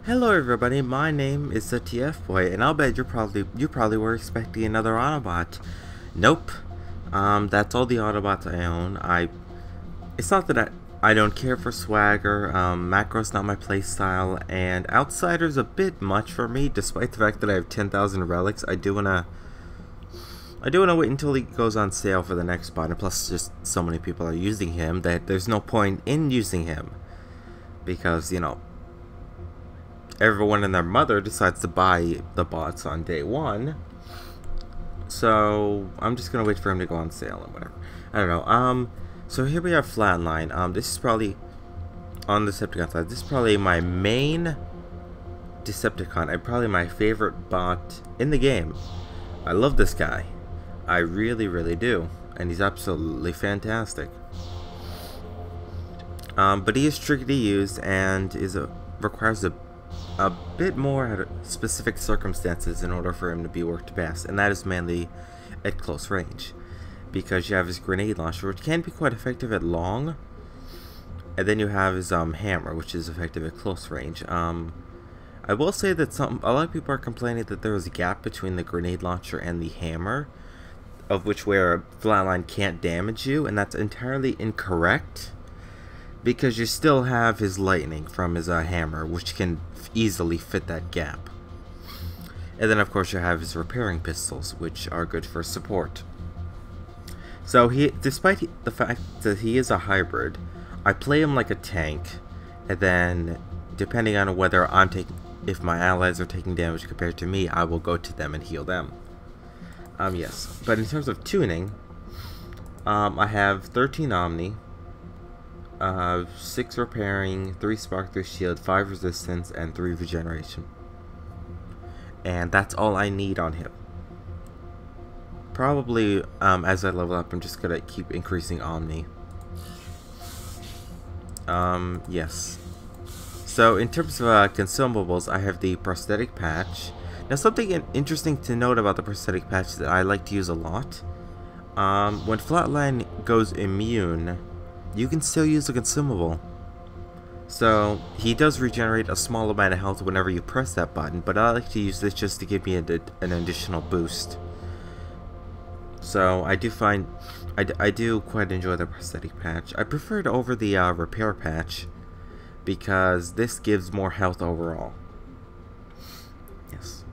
Hello everybody, my name is TheTfboy, and I'll bet you probably were expecting another Autobot. Nope. That's all the Autobots I own. It's not that I don't care for swagger. Macro's not my playstyle, and Outsider's a bit much for me, despite the fact that I have 10,000 relics. I do wanna wait until he goes on sale for the next bot, and plus just so many people are using him that there's no point in using him. Because, you know, everyone and their mother decides to buy the bots on day one. So I'm just gonna wait for him to go on sale or whatever. I don't know. So here we have Flatline. This is probably on the Decepticon side. This is probably my main Decepticon and probably my favorite bot in the game. I love this guy. I really, really do. And he's absolutely fantastic. But he is tricky to use and requires a bit more at specific circumstances in order for him to be worked best, and that is mainly at close range, because you have his grenade launcher, which can be quite effective at long, and then you have his hammer, which is effective at close range. I will say that a lot of people are complaining that there is a gap between the grenade launcher and the hammer, of which where Flatline can't damage you, and that's entirely incorrect, because you still have his lightning from his hammer, which can easily fit that gap. And then of course you have his repairing pistols, which are good for support. So despite the fact that he is a hybrid, I play him like a tank, and then depending on whether if my allies are taking damage compared to me, I will go to them and heal them. Yes, but in terms of tuning, I have 13 Omni, 6 repairing, 3 spark, 3 shield, 5 resistance, and 3 regeneration. And that's all I need on him. Probably, as I level up, I'm just gonna keep increasing Omni. Yes. So, in terms of consumables, I have the prosthetic patch. Now, something interesting to note about the prosthetic patch that I like to use a lot. When Flatline goes immune, you can still use a consumable. So, he does regenerate a small amount of health whenever you press that button, but I like to use this just to give me an additional boost. So, I do quite enjoy the prosthetic patch. I prefer it over the repair patch, because this gives more health overall. Yes.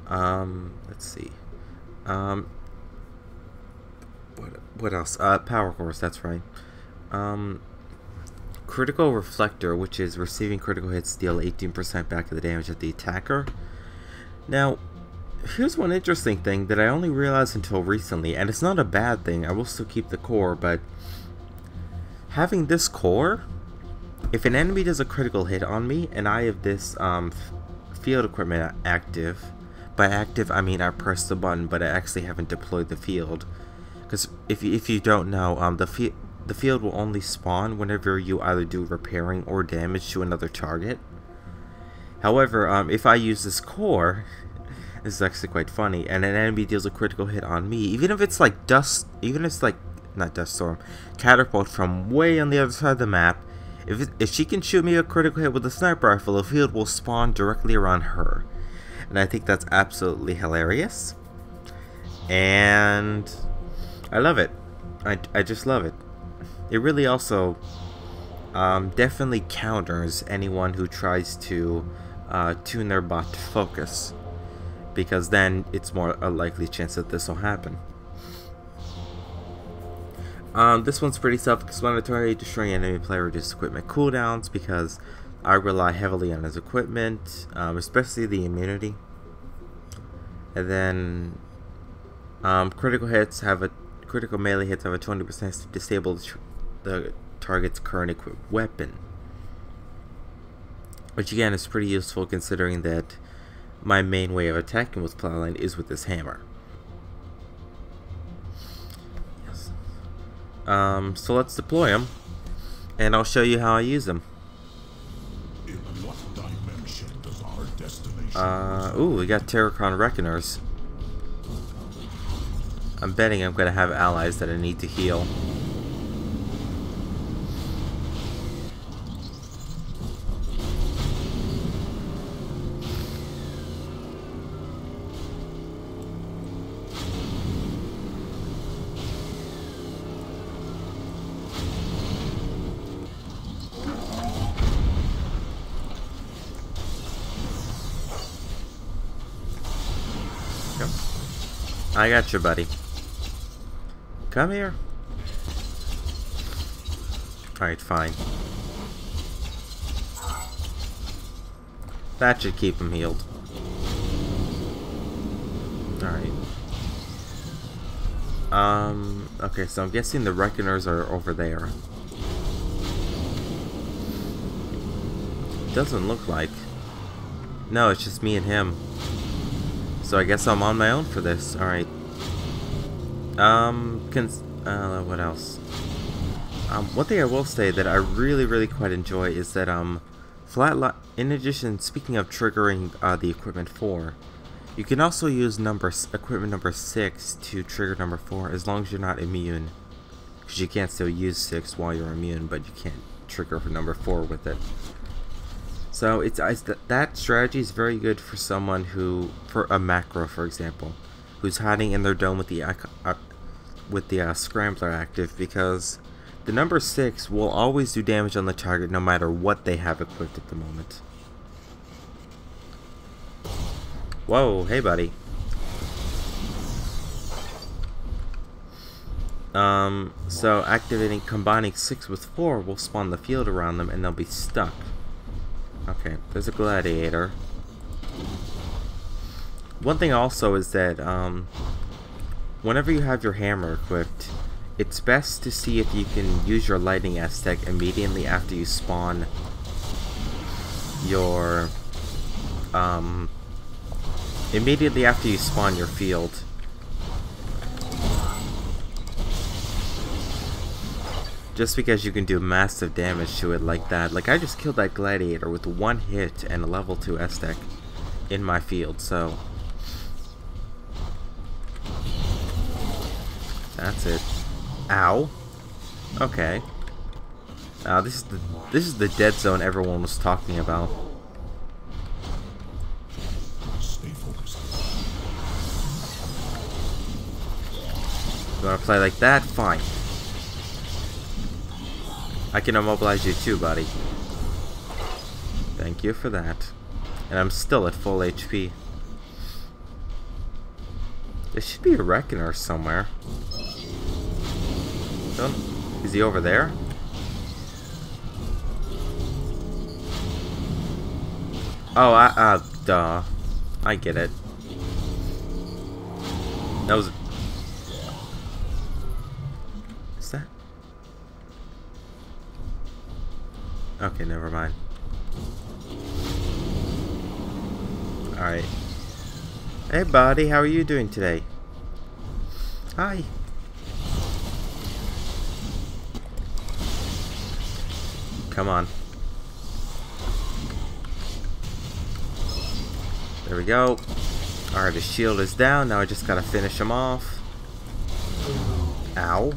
Let's see. What else? Power Course, that's right. Critical Reflector, which is receiving critical hits deal 18% back of the damage of the attacker. Now, here's one interesting thing that I only realized until recently, and it's not a bad thing. I will still keep the core, but having this core, if an enemy does a critical hit on me and I have this field equipment active, by active I mean I press the button but I actually haven't deployed the field, because if you don't know, the field will only spawn whenever you either do repairing or damage to another target. However, if I use this core, this is actually quite funny, and an enemy deals a critical hit on me, even if it's like not dust storm, catapult from way on the other side of the map, if she can shoot me a critical hit with a sniper rifle, the field will spawn directly around her. And I think that's absolutely hilarious. And I love it. I just love it. It really also definitely counters anyone who tries to tune their bot to focus, because then it's more a likely chance that this will happen. This one's pretty self-explanatory. Destroying enemy player reduces equipment cooldowns, because I rely heavily on his equipment, especially the immunity. And then critical melee hits have a 20% to disable the target's current equipped weapon, which again is pretty useful considering that my main way of attacking with Flatline is with this hammer. Yes. So let's deploy him, and I'll show you how I use him. In what dimension does our destination ooh, we got Terracron Reckoners. I'm betting I'm gonna have allies that I need to heal. I got you, buddy. Come here. Alright, fine. That should keep him healed. Alright. Okay, so I'm guessing the Reckoners are over there. Doesn't look like. No, it's just me and him. So I guess I'm on my own for this. Alright. What else? One thing I will say that I really quite enjoy is that, Flatline, in addition, speaking of triggering, the equipment 4, you can also use equipment number 6 to trigger number 4 as long as you're not immune. Because you can't still use 6 while you're immune, but you can't trigger for number 4 with it. So that strategy is very good for someone who, for a macro for example, who's hiding in their dome with the scrambler active, because the number 6 will always do damage on the target no matter what they have equipped at the moment. Whoa, hey buddy. So combining 6 with 4 will spawn the field around them and they'll be stuck. Okay, there's a gladiator. One thing also is that, whenever you have your hammer equipped, it's best to see if you can use your lightning Aztec immediately after you spawn your, field. Just because you can do massive damage to it like that. Like, I just killed that gladiator with 1 hit and a level 2 Aztec in my field, so that's it. Ow. Okay. This is the dead zone everyone was talking about. Stay focused. You wanna play like that? Fine. I can immobilize you too, buddy. Thank you for that. And I'm still at full HP. There should be a Reckoner somewhere. Is he over there? Oh, duh. I get it. That was... Is that... Okay, never mind. Alright. Hey buddy, how are you doing today? Hi. Come on. There we go. Alright, his shield is down. Now I just gotta finish him off. Ow.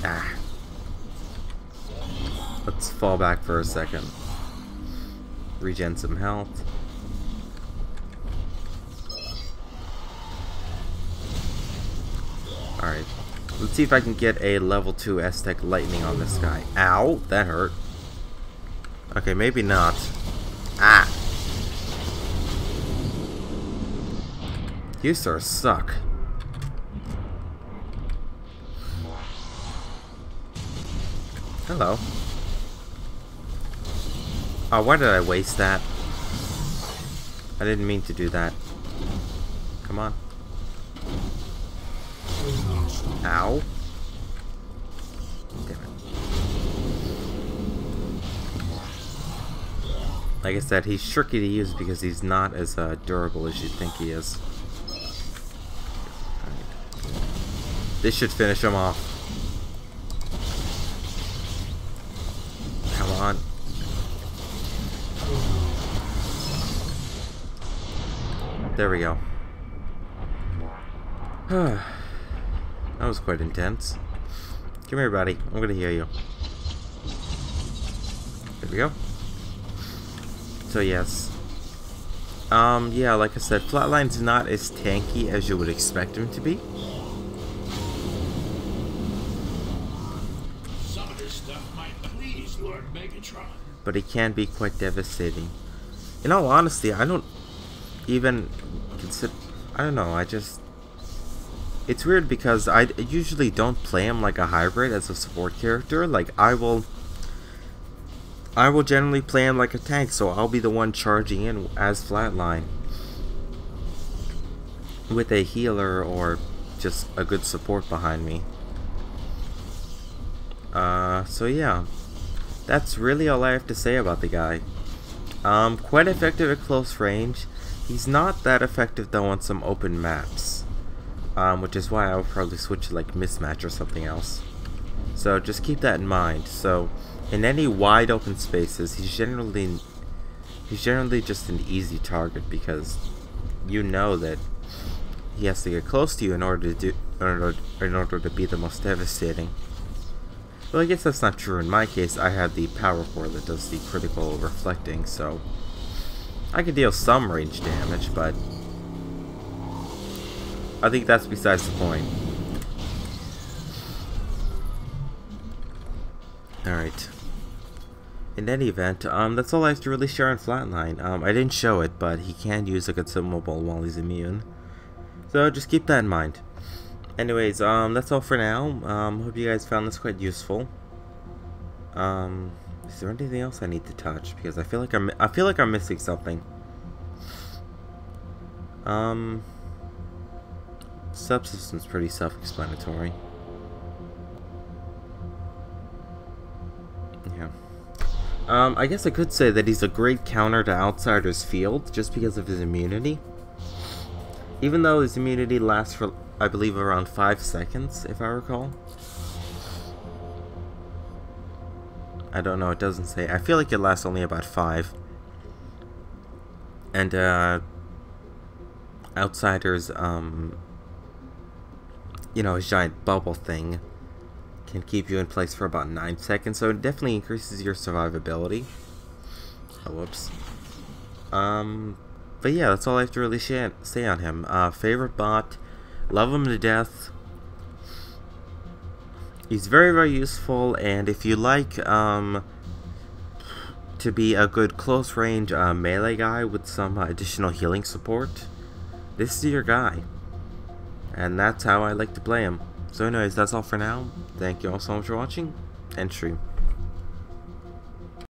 Ah. Let's fall back for a second. Regen some health. Alright. Let's see if I can get a level 2 Aztec lightning on this guy. Ow! That hurt. Okay, maybe not. Ah! You sir suck. Hello. Oh, why did I waste that? I didn't mean to do that. Come on. Ow. Damn it. Like I said, he's tricky to use because he's not as durable as you'd think he is. This should finish him off. Come on. There we go. That was quite intense. Come here, buddy. I'm gonna heal you. There we go. So yes. Yeah, like I said, Flatline's not as tanky as you would expect him to be. Some of this stuff might please Lord Megatron. But he can be quite devastating. In all honesty, I don't even consider... I don't know, it's weird because I usually don't play him like a hybrid as a support character. Like, I will generally play him like a tank, so I'll be the one charging in as Flatline with a healer or just a good support behind me. So yeah, that's really all I have to say about the guy. Quite effective at close range. He's not that effective though on some open maps, which is why I would probably switch to like Mismatch or something else. So just keep that in mind. So in any wide open spaces, he's generally just an easy target because you know that he has to get close to you in order to be the most devastating. Well, I guess that's not true. In my case, I have the power core that does the critical reflecting, so I can deal some range damage, but I think that's besides the point. Alright. In any event, that's all I have to really share on Flatline. I didn't show it, but he can use a consumable while he's immune. So just keep that in mind. Anyways, that's all for now. Hope you guys found this quite useful. Is there anything else I need to touch? Because I feel like I'm missing something. Subsystem's pretty self-explanatory. Yeah. I guess I could say that he's a great counter to Outsider's field just because of his immunity. Even though his immunity lasts for, I believe, around 5 seconds, if I recall. I don't know, it doesn't say. I feel like it lasts only about 5. And, Outsider's, you know, his giant bubble thing can keep you in place for about 9 seconds, so it definitely increases your survivability. Oh, whoops. But yeah, that's all I have to really say on him. Favorite bot, love him to death. He's very, very useful, and if you like to be a good close range melee guy with some additional healing support, this is your guy. And that's how I like to play him. So anyways, that's all for now. Thank you all so much for watching, and stream.